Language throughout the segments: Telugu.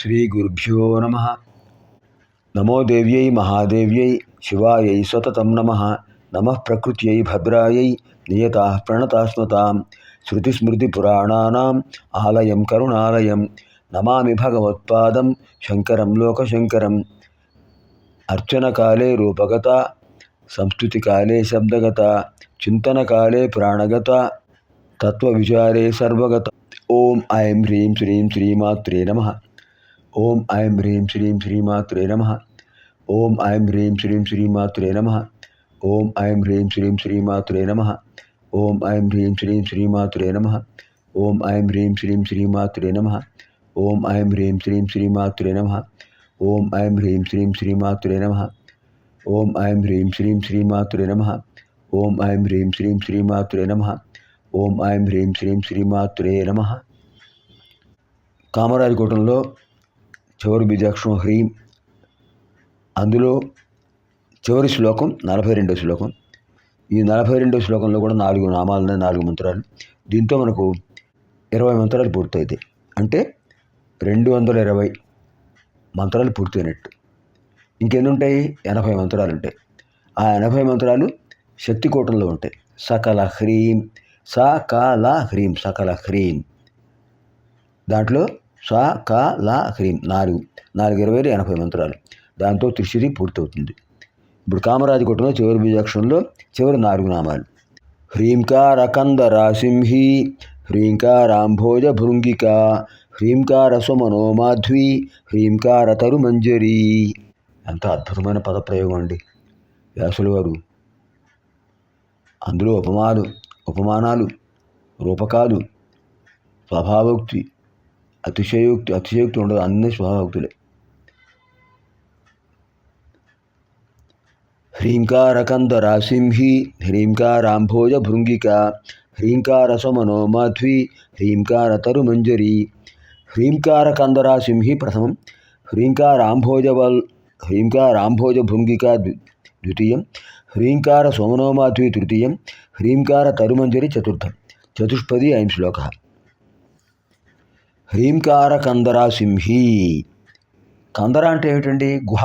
శ్రీగురుభ్యో నమ. నమో దేవ్యై మహాదేవ్యై శివాయై సతతం నమ. నమః ప్రకృత్యై భద్రాయై నియతాః ప్రణతాస్మతాం. శృతిస్మృతిపురాణానాం ఆలయం కరుణాలయం. నమామి భగవత్పాదం శంకరం లోకశంకరం. అర్చనకాలే రూపగత, సంస్తుతికాలే శబ్దగత, చింతనకాలే ప్రాణగత, తత్వవిచారే సర్వగత. ఓం ఐం హ్రీం శ్రీం శ్రీమాత్రే నమః. ఓం ఐం హ్రీం శ్రీం శ్రీమాత్రే నమః. ఓం ఐం హ్రీం శ్రీం శ్రీమాత్రే నమః. ఓం ఐం హ్రీం శ్రీం శ్రీమాత్రే నమః. ఓం ఐం హ్రీం శ్రీం శ్రీమాత్రే నమః. ఓం ఐం హ్రీం శ్రీం శ్రీమాత్రే నమః. ఓం ఐం హ్రీం శ్రీం శ్రీమాత్రే నమః. ఓం ఐం హ్రీం శ్రీం శ్రీమాత్రే నమః. ఓం ఐం హ్రీం శ్రీం శ్రీమాత్రే నమః. ఓం ఐం హ్రీం శ్రీం శ్రీమాత్రే నమః. ఓం ఐం హ్రీం శ్రీం శ్రీమాత్రే నమః. కామరాజకోటంలో చివరి బీజాక్షరం హ్రీం. అందులో చివరి శ్లోకం 42వ శ్లోకం. ఈ 42వ శ్లోకంలో కూడా 4 నామాలు, 4 మంత్రాలు. దీంతో మనకు 20 మంత్రాలు పూర్తయితాయి. అంటే 220 మంత్రాలు పూర్తయినట్టు. ఇంకెన్ని ఉంటాయి? 80 మంత్రాలు ఉంటాయి. ఆ 80 మంత్రాలు శక్తికోటంలో ఉంటాయి. సకల హ్రీం, సకల హ్రీం, సకల హ్రీం. దాంట్లో సకల హ్రీం 4 20 80 మంత్రాలు. దాంతో త్రిశతి పూర్తవుతుంది. ఇప్పుడు కామరాజకోటంలో చివరి బీజాక్షరంలో చివరి 4 నామాలు. హ్రీంకార కందరాసింహి, హ్రీంకారాంభోజ భృంగిక, హ్రీంకార సుమనో మాధ్వి, హ్రీంకార తరుమంజరి. ఎంత అద్భుతమైన పదప్రయోగం అండి వ్యాసుల వారు. అందులో ఉపమానాలు, రూపకాలు, స్వభావోక్తి, అతిశయోక్తి ఉండదు. అన్ని స్వభావోక్తులే. హ్రీంకార కందరాసింహి, హ్రీంకారాంభోజ భృంగిక, హ్రీంకార సుమనో మాధ్వి, హ్రీంకార తరుమంజరి. హ్రీంకార కందరాసింహి ప్రథమం, హ్రీంకారాంభోజ భృంగిక ద్వితీయం, హ్రీంకార సుమనో మాధ్వి తృతీయం, హ్రీంకార తరుమంజరి చతుర్థం. చతుష్పది అయం శ్లోక. హ్రీంకార కందరాసింహి. కందర అంటే ఏమిటండి? గుహ.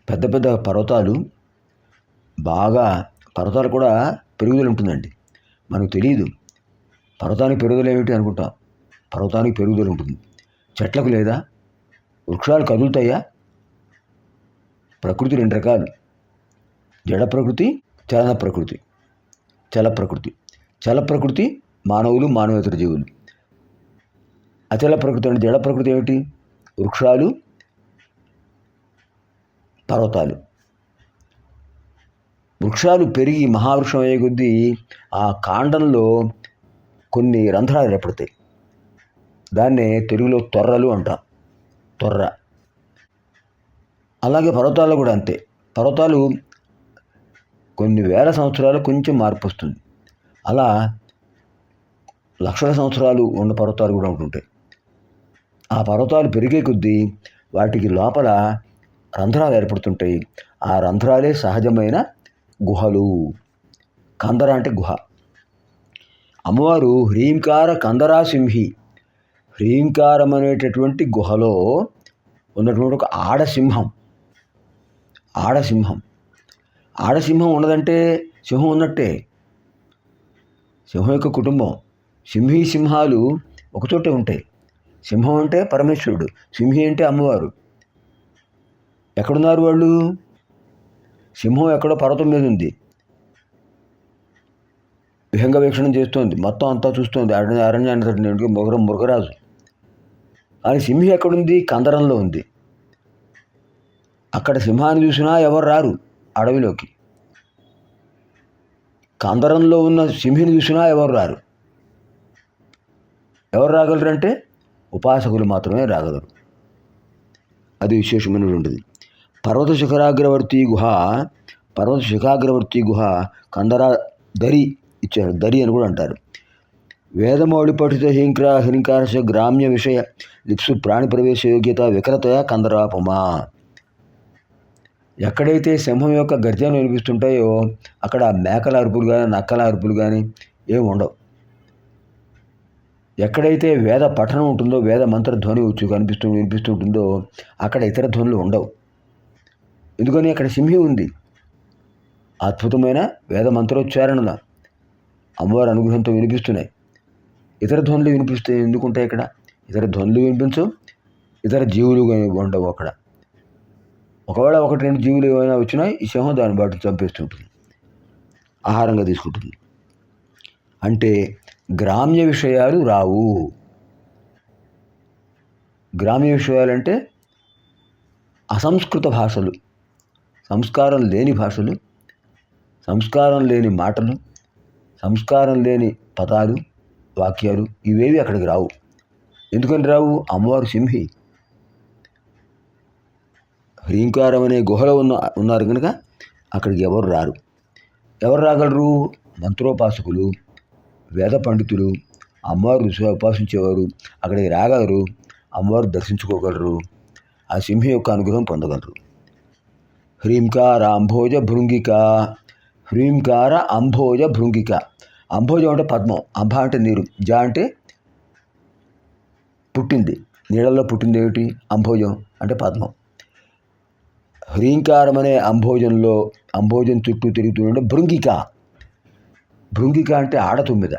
పెద్ద పెద్ద పర్వతాలు, పర్వతాలు కూడా పెరుగుదల ఉంటుందండి. మనకు తెలియదు పర్వతానికి పెరుగుదల ఏమిటి అనుకుంటాం. పర్వతానికి పెరుగుదల ఉంటుంది. చెట్లకు లేదా? వృక్షాలు కదులుతాయా? ప్రకృతి 2 రకాలు: జడ ప్రకృతి, చలన ప్రకృతి. చల ప్రకృతి మానవులు, మానవేతర జీవులు. అచల ప్రకృతి అంటే జడ ప్రకృతి ఏమిటి? వృక్షాలు, పర్వతాలు. వృక్షాలు పెరిగి మహావృక్షం అయ్యే కొద్దీ ఆ కాండంలో కొన్ని రంధ్రాలు ఏర్పడతాయి. దాన్నే తెలుగులో తొర్రలు అంటాం. తొర్ర. అలాగే పర్వతాల్లో కూడా అంతే. పర్వతాలు కొన్ని వేల సంవత్సరాలు కొంచెం మార్పు వస్తుంది. అలా లక్షల సంవత్సరాలు ఉన్న పర్వతాలు కూడా ఉంటుంటాయి. ఆ పర్వతాలు పెరిగే కొద్దీ వాటికి లోపల రంధ్రాలు ఏర్పడుతుంటాయి. ఆ రంధ్రాలే సహజమైన గుహలు. కందర అంటే గుహ. అమ్మవారు హ్రీంకార కందరాసింహి. హ్రీంకారం అనేటటువంటి గుహలో ఉన్నటువంటి ఒక ఆడసింహం. ఆడసింహం ఉన్నదంటే సింహం ఉన్నట్టే. సింహం యొక్క కుటుంబం. సింహాలు ఒకచోటే ఉంటాయి. సింహం అంటే పరమేశ్వరుడు, సింహి అంటే అమ్మవారు. ఎక్కడున్నారు వాళ్ళు? సింహం ఎక్కడో పర్వతం మీద ఉంది. విహంగ వీక్షణం చేస్తోంది. మొత్తం అంతా చూస్తోంది. అరణ్యాన్ని మృగరాజు. కానీ సింహి ఎక్కడుంది? కందరంలో ఉంది. అక్కడ సింహాన్ని చూసినా ఎవరు రారు అడవిలోకి. కందరంలో ఉన్న సింహిని చూసినా ఎవరు రారు. ఎవరు రాగలరంటే ఉపాసకులు మాత్రమే రాగలరు. అది విశేషమైనటువంటిది. పర్వత శిఖరాగ్రవర్తి గుహ కందర దరి ఇచ్చారు. దరి అని కూడా అంటారు. వేదమౌళి పఠిత హ్రీంకారశ గ్రామ్య విషయ లిప్సు ప్రాణి ప్రవేశ యోగ్యత వికరతయా కందరాపమా. ఎక్కడైతే సింహం యొక్క గర్జనలు వినిపిస్తుంటాయో అక్కడ మేకల అరుపులు కానీ, నక్కల అరుపులు కానీ ఏమి ఉండవు. ఎక్కడైతే వేద పఠనం ఉంటుందో, వేద మంత్ర ధ్వని వినిపిస్తూ ఉంటుందో అక్కడ ఇతర ధ్వనులు ఉండవు. ఎందుకని అక్కడ సింహి ఉంది. అద్భుతమైన వేద మంత్రోచ్చారణల అమ్మవారి అనుగ్రహంతో వినిపిస్తున్నాయి. ఇతర ధ్వనులు వినిపిస్తాయి ఎందుకుంటాయి? ఇక్కడ ఇతర ధ్వనులు వినిపించవు, ఇతర జీవులు ఉండవు అక్కడ. ఒకవేళ 1-2 జీవులు ఏమైనా వచ్చినా ఈ సింహం దాన్ని బాటు చంపేస్తుంటుంది, ఆహారంగా తీసుకుంటుంది. అంటే గ్రామ్య విషయాలు రావు. గ్రామ్య విషయాలంటే అసంస్కృత భాషలు, సంస్కారం లేని భాషలు, సంస్కారం లేని మాటలు, సంస్కారం లేని పదాలు, వాక్యాలు ఇవేవి అక్కడికి రావు. ఎందుకని రావు? అమ్మవారు సింహి. హ్రీంకారం అనే గుహలో ఉన్నారు కనుక అక్కడికి ఎవరు రారు. ఎవరు రాగలరు? మంత్రోపాసకులు, వేద పండితులు, అమ్మవారు ఉపాసించేవారు అక్కడికి రాగలరు, అమ్మవారు దర్శించుకోగలరు, ఆ సింహి యొక్క అనుగ్రహం పొందగలరు. హ్రీంకార అంభోజ భృంగిక. హ్రీంకార అంభోజ భృంగిక. అంభోజం అంటే పద్మం, అంభ అంటే నీరు, జ అంటే పుట్టింది, నీళ్ళల్లో పుట్టింది ఏమిటి? అంభోజం అంటే పద్మం. హ్రీంకారం అనే అంభోజం చుట్టూ తిరుగుతుండే భృంగిక. భృంగిక అంటే ఆడతుమ్మిద,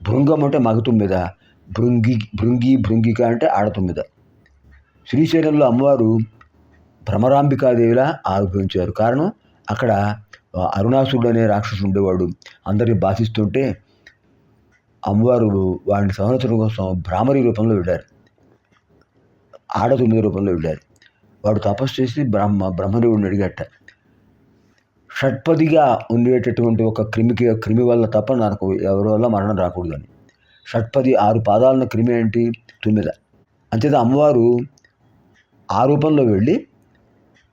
భృంగం అంటే మగతుమ్మిద, భృంగిక అంటే ఆడతుమ్మిద. శ్రీశైలంలో అమ్మవారు భ్రమరాంబికాదేవిలా ఆవిర్భవించారు. కారణం అక్కడ అరుణాసురుడు అనే రాక్షసుడు ఉండేవాడు, అందరిని బాధిస్తుంటే అమ్మవారు వాడిని సంహరించడం కోసం భ్రామరి రూపంలో వెళ్ళారు, ఆడతుమ్మిద రూపంలో వెళ్ళారు. వాడు తపస్సు చేసి బ్రహ్మదేవుడిని అడిగట, షట్పదిగా ఉండేటటువంటి ఒక క్రిమి వల్ల తప్ప నాకు ఎవరి వల్ల మరణం రాకూడదని. షట్పది 6 పాదాలను క్రిమి ఏంటి? తుమ్మిద. అంతేత అమ్మవారు ఆ రూపంలో వెళ్ళి,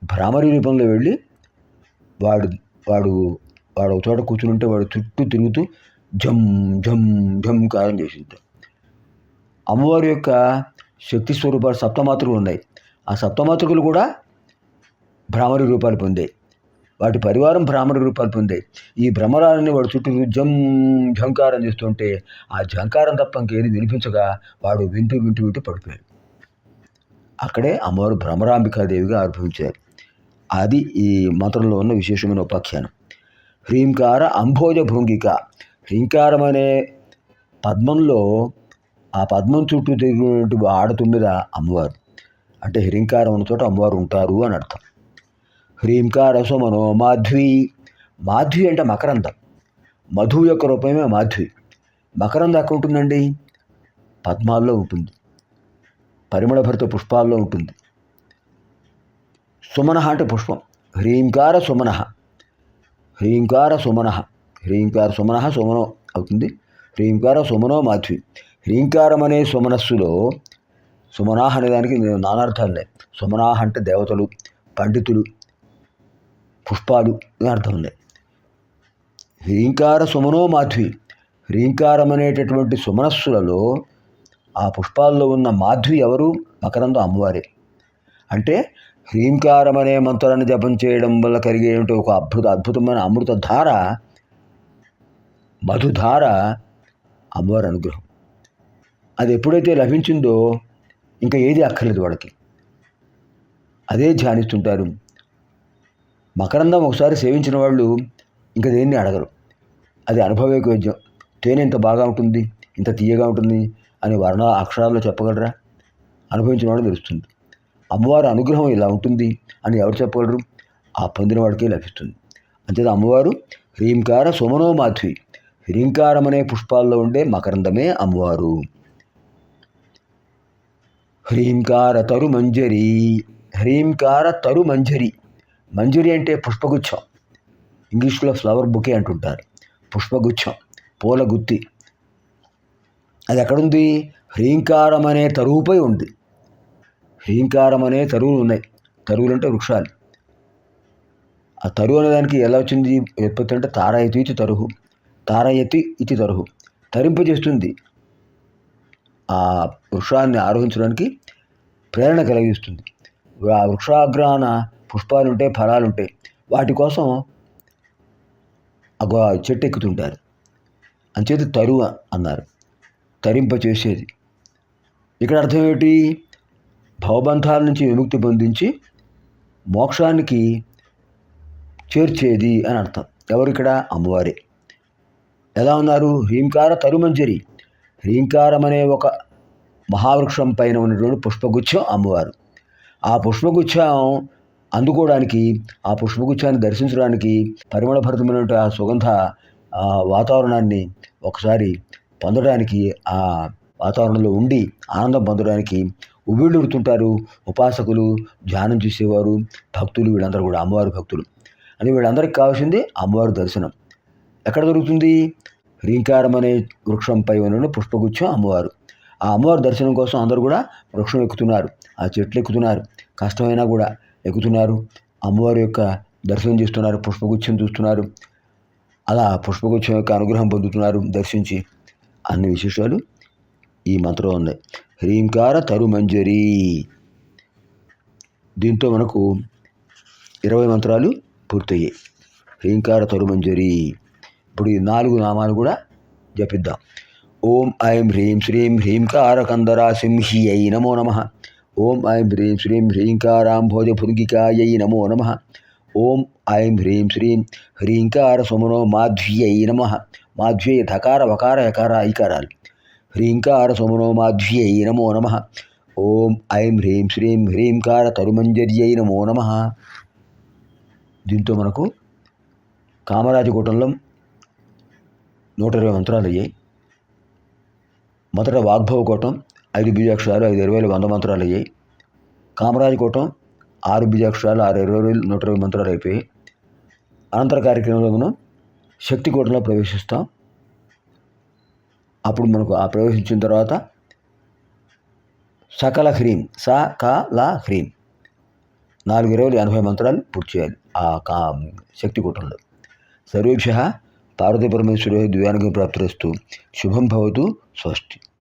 భ్రామరి రూపంలో వెళ్ళి వాడు ఒక చోట కూర్చుంటే వాడు చుట్టూ తిరుగుతూ జమ్ జమ్ జమ్ కారం చేసింది. అమ్మవారి యొక్క శక్తి స్వరూపాలు సప్తమాతృకలు ఉన్నాయి. ఆ సప్తమాతృకలు కూడా భ్రామరి రూపాలు పొందాయి, వాటి పరివారం భ్రామరి రూపాలు పొందాయి. ఈ భ్రమరాన్ని వాడు చుట్టూ ఝంకారం చేస్తుంటే ఆ ఝంకారం తప్ప ఇంకేది వినిపించగా వాడు వింటూ పడిపోయాడు. అక్కడే అమ్మవారు భ్రమరాంబికాదేవిగా ఆవిర్భవించారు. అది ఈ మంత్రంలో ఉన్న విశేషమైన ఉపాఖ్యానం. హ్రీంకార అంభోజ భృంగిక. హ్రీంకారం అనే పద్మంలో ఆ పద్మం చుట్టూ తిరిగినటువంటి ఆడతుమ్మిద అమ్మవారు. అంటే హ్రీంకారం ఉన్న చోట అమ్మవారు ఉంటారు అని అర్థం. హ్రీంకార సుమనో మాధ్వి. మాధ్వి అంటే మకరందం, మధువు యొక్క రూపమే మాధ్వి. మకరందం ఎక్కడ ఉంటుందండి? పద్మాల్లో ఉంటుంది, పరిమళభరిత పుష్పాల్లో ఉంటుంది. సుమనః అంటే పుష్పం. హ్రీంకార సుమనః, హ్రీంకార సుమనః, హ్రీంకార సుమనః సుమనో అవుతుంది. హ్రీంకార సుమనో మాధ్వి. హ్రీంకారం అనే సుమనస్సులో, సుమనాహ అనే దానికి నానార్థాలున్నాయి. సుమనాహ అంటే దేవతలు, పండితులు, పుష్పాలు అని అర్థం ఉన్నాయి. హ్రీంకార సుమనో మాధ్వి. హ్రీంకారం అనేటటువంటి సుమనస్సులలో ఆ పుష్పాల్లో ఉన్న మాధ్వి ఎవరు? మకరందం అమ్మవారే. అంటే హ్రీంకారం అనే మంత్రాన్ని జపం చేయడం వల్ల కలిగేటువంటి ఒక అద్భుతమైన అమృతధార, మధుధార అమ్మవారి అనుగ్రహం. అది ఎప్పుడైతే లభించిందో ఇంకా ఏది అక్కర్లేదు వాళ్ళకి, అదే ధ్యానిస్తుంటారు. మకరందం ఒకసారి సేవించిన వాళ్ళు ఇంకా దేన్ని అడగరు. అది అనుభవైక వైద్యం. తేనె ఇంత బాగా ఉంటుంది, ఇంత తీయగా ఉంటుంది అని అక్షరాల్లో చెప్పగలరా? అనుభవించిన వాడు తెలుస్తుంది. అమ్మవారి అనుగ్రహం ఇలా ఉంటుంది అని ఎవరు చెప్పగలరు? ఆ పొందిన వాడికే లభిస్తుంది. అంతేత అమ్మవారు హ్రీంకార సుమనో మాధ్వి. హ్రీంకారం అనే పుష్పాల్లో ఉండే మకరందమే అమ్మవారు. హ్రీంకార తరు మంజరి. హ్రీంకార తరు మంజరి. మంజరి అంటే పుష్పగుచ్చం, ఇంగ్లీష్లో ఫ్లవర్ బుకే అంటుంటారు. పుష్పగుచ్చం, పూల గుత్తి. అది ఎక్కడుంది? హ్రీంకారం అనే తరువుపై ఉంది. హ్రీంకారం అనే తరువులు ఉన్నాయి. తరువులు అంటే వృక్షాలు. ఆ తరువు అనే దానికి ఎలా వచ్చింది ఉత్పత్తి అంటే తారయతి ఇతి తరుహు, తారయతి ఇతి తరుహు, తరింపజేస్తుంది. ఆ వృక్షాన్ని ఆరోహించడానికి ప్రేరణ కలిగిస్తుంది. ఆ వృక్షాగ్రాన పుష్పాలుంటాయి, ఫలాలుంటాయి, వాటి కోసం చెట్టు ఎక్కుతుంటారు. అంచేత తరువు అన్నారు. తరింపచేసేది. ఇక్కడ అర్థం ఏమిటి? భవబంధాల నుంచి విముక్తి పొందించి మోక్షానికి చేర్చేది అని అర్థం. ఎవరిక్కడ? అమ్మవారే. ఎలా ఉన్నారు? హ్రీంకార తరుమంజరి. హ్రీంకారం అనే ఒక మహావృక్షం పైన ఉన్నటువంటి పుష్పగుచ్చం అమ్మవారు. ఆ పుష్పగుచ్చం అందుకోవడానికి, ఆ పుష్పగుచ్చాన్ని దర్శించడానికి, పరిమళభరితమైనటువంటి ఆ సుగంధ వాతావరణాన్ని ఒకసారి పొందడానికి, ఆ వాతావరణంలో ఉండి ఆనందం పొందడానికి ఉవ్విళ్ళూరుతుంటారు ఉపాసకులు, ధ్యానం చేసేవారు, భక్తులు. వీళ్ళందరూ కూడా అమ్మవారి భక్తులు. అని వీళ్ళందరికీ కావాల్సింది అమ్మవారి దర్శనం. ఎక్కడ దొరుకుతుంది? హ్రీంకారం అనే వృక్షంపై ఉన్న పుష్పగుచ్చం అమ్మవారు. ఆ అమ్మవారి దర్శనం కోసం అందరూ కూడా వృక్షం ఎక్కుతున్నారు, ఆ చెట్లు ఎక్కుతున్నారు, కష్టమైనా కూడా ఎక్కుతున్నారు. అమ్మవారి యొక్క దర్శనం చేస్తున్నారు, పుష్పగుచ్చం చూస్తున్నారు. అలా పుష్పగుచ్చం యొక్క అనుగ్రహం పొందుతున్నారు దర్శించి. అన్ని విశేషాలు ఈ మంత్రం ఉన్నాయి. హ్రీంకార తరుమంజరి. దీంతో మనకు 20 మంత్రాలు పూర్తయ్యాయి. హ్రీంకార తరుమంజరి. ఇప్పుడు ఈ 4 నామాలు కూడా జపిద్దాం. ఓం ఐం హ్రీం శ్రీం హ్రీంకార కందరా సింహ్యై నమో నమః. ఓం ఐం హ్రీం శ్రీం హ్రీంకారాంభోజ భృంగికాయై నమో నమః. ఓం ఐం హ్రీం శ్రీం హ్రీంకార సుమనో మాధ్వ్యై నమః. మాధ్వ్యై ధకార వకార యకార ఐకారాలు. హ్రీంకార సుమనో మాధ్వ్యై నమో నమః. ఓం ఐం హ్రీం శ్రీం హ్రీంకార తరుమంజర్యై నమో నమః. దీంతో మనకు కామరాజకూటంలో 120 మంత్రాలు అయ్యాయి. మొదట వాగ్భవ కూటం 5 బీజాక్షరాలు 5 100 మంత్రాలు అయ్యాయి. కామరాజకూటం 6 బీజాక్షరాలు 6 120 మంత్రాలు అయిపోయాయి. అనంతర కార్యక్రమంలో మనం శక్తి కూటంలో ప్రవేశిస్తాం. అప్పుడు మనకు ఆ ప్రవేశించిన తర్వాత సకల హ్రీం, సకల హ్రీం 4 80 మంత్రాలు పూర్తి చేయాలి ఆ శక్తి కూటంలో. సర్వేభ్యః పార్వతీ పరమేశ్వరో దివ్యానుగ్రహ ప్రాప్తిరస్తు. శుభం భవతు. స్వస్తి.